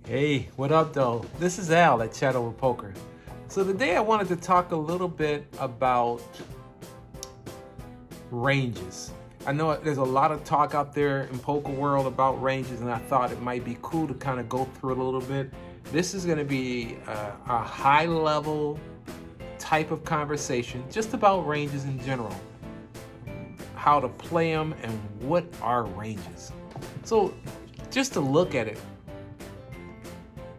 Hey, what up, though? This is Al at Chat Over Poker. So today I wanted to talk a little bit about ranges. I know there's a lot of talk out there in poker world about ranges, and I thought it might be cool to kind of go through it a little bit. This is going to be a high-level type of conversation just about ranges in general, how to play them, and what are ranges. So just to look at it,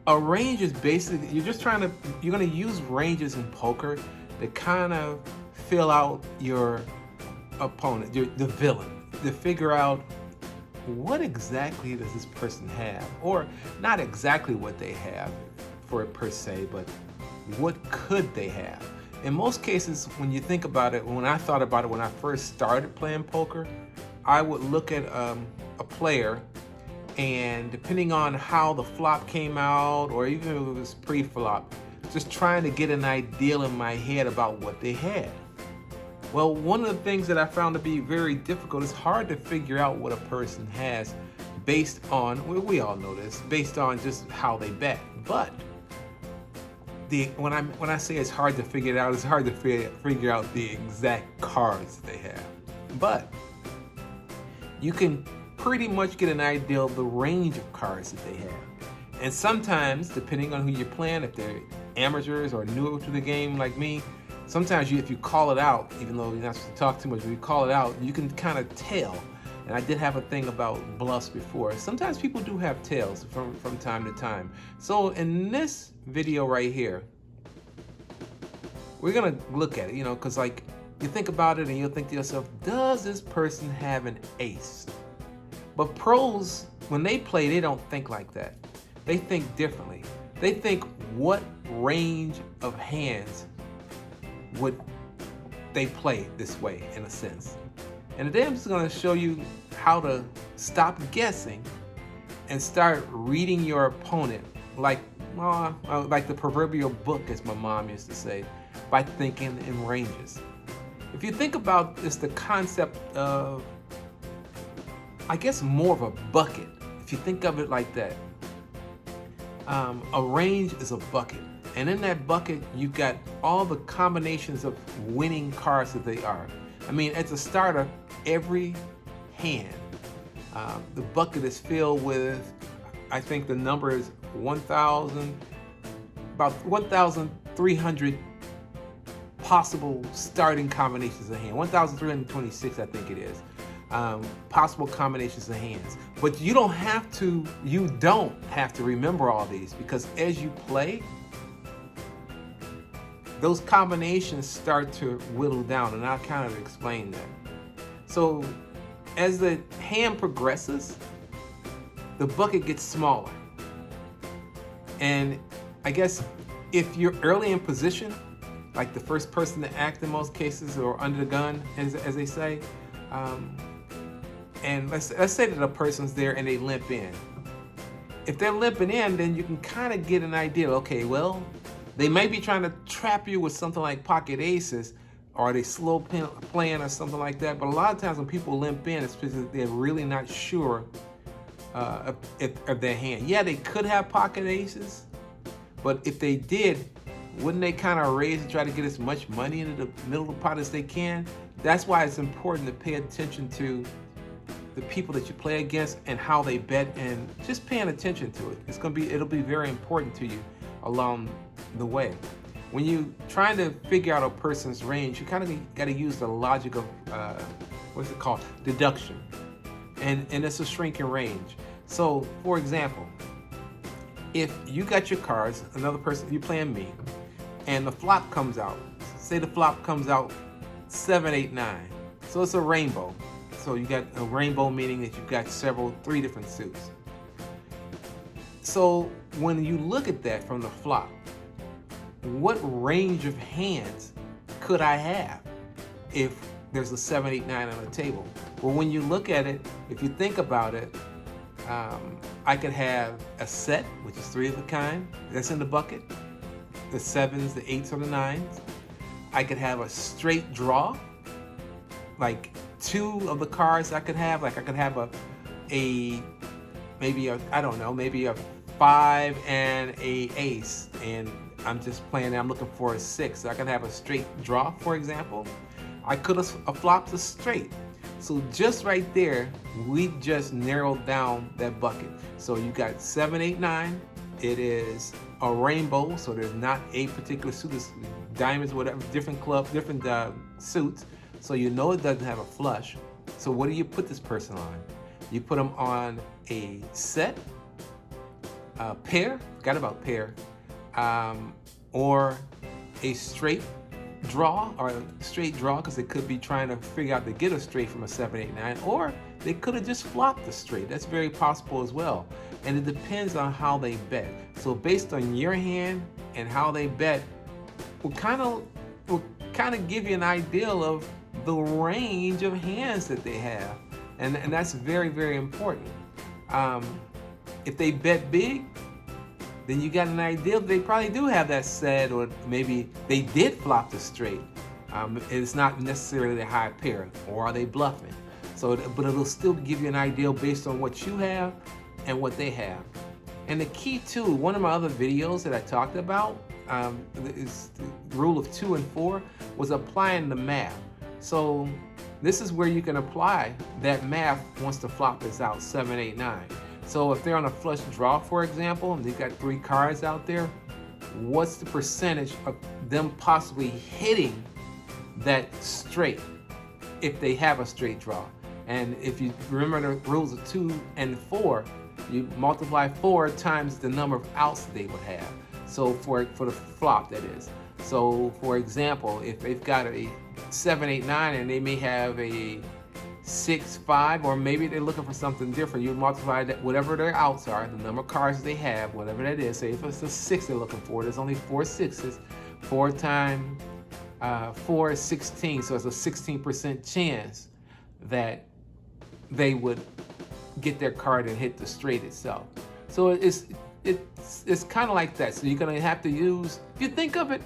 a range is basically you're going to use ranges in poker to kind of fill out your opponent, the villain, to figure out what exactly does this person have, or not exactly what they have for it per se, but what could they have. In most cases, when you think about it, when I thought about it when I first started playing poker, I would look at a player, and depending on how the flop came out, or even if it was pre-flop, just trying to get an idea in my head about what they had. Well, one of the things that I found to be very difficult is hard to figure out what a person has based on, well, we all know this, based on just how they bet. But when I say it's hard to figure it out, it's hard to figure out the exact cards they have. But you can pretty much get an idea of the range of cards that they have. And sometimes, depending on who you're playing, if they're amateurs or new to the game like me, sometimes if you call it out, even though you're not supposed to talk too much, but you call it out, you can kind of tell. And I did have a thing about bluffs before. Sometimes people do have tails from time to time. So in this video right here, we're gonna look at it, because like you think about it and you'll think to yourself, does this person have an ace? But pros, when they play, they don't think like that. They think differently. They think, what range of hands would they play this way, in a sense? And today I'm just going to show you how to stop guessing and start reading your opponent like the proverbial book, as my mom used to say, by thinking in ranges. If you think about this, the concept of, I guess, more of a bucket. If you think of it like that, a range is a bucket. And in that bucket, you've got all the combinations of winning cards that they are. I mean, at the start of every hand, the bucket is filled with, I think the number is about 1,300 possible starting combinations of hand. 1,326, I think it is. Possible combinations of hands. But you don't have to remember all these, because as you play, those combinations start to whittle down, and I'll kind of explain that. So as the hand progresses, the bucket gets smaller. And I guess if you're early in position, like the first person to act in most cases, or under the gun, as they say, and let's say that a person's there and they limp in. If they're limping in, then you can kind of get an idea. Okay, well, they may be trying to trap you with something like pocket aces, or they slow playing or something like that. But a lot of times when people limp in, it's because they're really not sure of their hand. Yeah, they could have pocket aces, but if they did, wouldn't they kind of raise and try to get as much money into the middle of the pot as they can? That's why it's important to pay attention to the people that you play against and how they bet, and just paying attention to it. It'll be very important to you along the way. When you trying to figure out a person's range, you kind of got to use the logic of what's it called? Deduction. And it's a shrinking range. So for example, if you got your cards, another person, you playing me, and the flop comes out. Say the flop comes out 7, 8, 9. So it's a rainbow. So you got a rainbow, meaning that you've got three different suits. So when you look at that from the flop, what range of hands could I have if there's a 7, 8, 9 on the table? Well, when you look at it, if you think about it, I could have a set, which is 3 of a kind, that's in the bucket, the 7s, the 8s, or the 9s. I could have a straight draw, like 2 of the cards I could have. Like I could have maybe a 5 and a ace, and I'm just playing, I'm looking for a 6. So I can have a straight draw, for example. I could have flopped a straight. So just right there, we just narrowed down that bucket. So you got 7, 8, 9. It is a rainbow, so there's not a particular suit. It's diamonds, whatever, different club, different suits. So you know it doesn't have a flush. So what do you put this person on? You put them on a set, a pair, forgot about pair, or a straight draw, because they could be trying to figure out to get a straight from a 7, 8, 9, or they could have just flopped the straight. That's very possible as well. And it depends on how they bet. So based on your hand and how they bet, will kind of give you an idea of the range of hands that they have. And that's very, very important. If they bet big, then you got an idea they probably do have that set, or maybe they did flop the straight. It's not necessarily a high pair, or are they bluffing? So, but it'll still give you an idea based on what you have and what they have. And the key too, one of my other videos that I talked about, is the rule of 2 and 4, was applying the math. So this is where you can apply that math once the flop is out, 7, 8, 9. So if they're on a flush draw, for example, and they've got 3 cards out there, what's the percentage of them possibly hitting that straight if they have a straight draw? And if you remember the rules of 2 and 4, you multiply 4 times the number of outs they would have. So for the flop, that is. So for example, if they've got a 7, 8, 9, and they may have a 6, 5, or maybe they're looking for something different, you multiply that, whatever their outs are, the number of cards they have, whatever that is. Say if it's a 6 they're looking for, there's only 4 6s. 4 times 4 is 16, so it's a 16% chance that they would get their card and hit the straight itself. So it's kind of like that. So you're gonna have to use, if you think of it,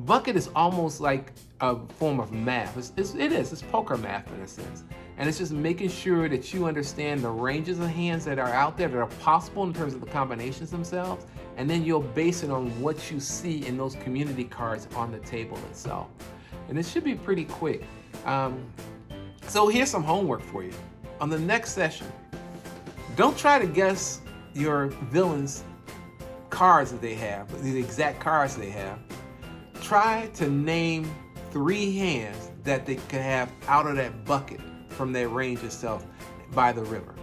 bucket is almost like a form of math. It's poker math in a sense. And it's just making sure that you understand the ranges of hands that are out there that are possible in terms of the combinations themselves, and then you'll base it on what you see in those community cards on the table itself. And it should be pretty quick. So here's some homework for you. On the next session, don't try to guess your villain's cards that they have, the exact cards they have. Try to name 3 hands that they could have out of that bucket from their range itself by the river.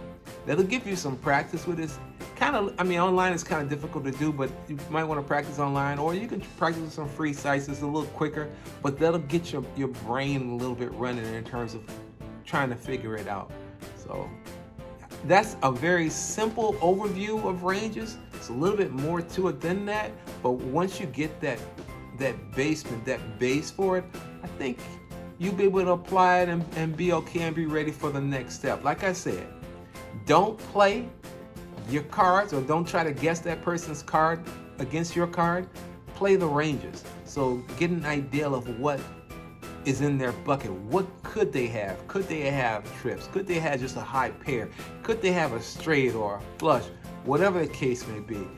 That'll give you some practice with this. Online is kind of difficult to do, but you might want to practice online, or you can practice with some free sites. It's a little quicker, but that'll get your brain a little bit running in terms of trying to figure it out. So that's a very simple overview of ranges. It's a little bit more to it than that, but once you get that base for it, I think you'll be able to apply it and be okay and be ready for the next step. Like I said, don't play your cards, or don't try to guess that person's card against your card. Play the ranges. So get an idea of what is in their bucket. What could they have? Could they have trips? Could they have just a high pair? Could they have a straight or a flush? Whatever the case may be.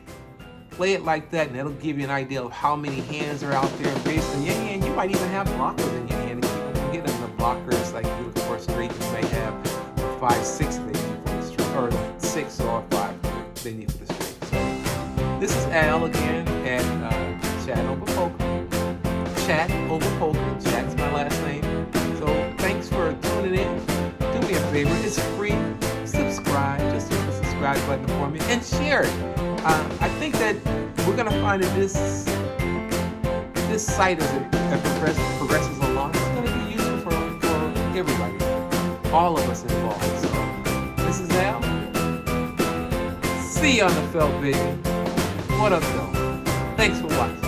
Play it like that, and that'll give you an idea of how many hands are out there. Based on your hand, you might even have blockers in your hand. If you can get them the blockers, like you look for a straight, you may have 5, 6 they need for the straight, or 6 or 5 they need for the straight. So this is Al again at Chat Over Poker. Chat Over Poker. Chat's my last name. So thanks for tuning in. Do me a favor, it's free. Subscribe. Just hit the subscribe button for me and share it. I think that we're going to find that this site, as it progresses along, it's going to be useful for everybody, all of us involved. So this is Al. See you on the felt, baby. What up, though? Thanks for watching.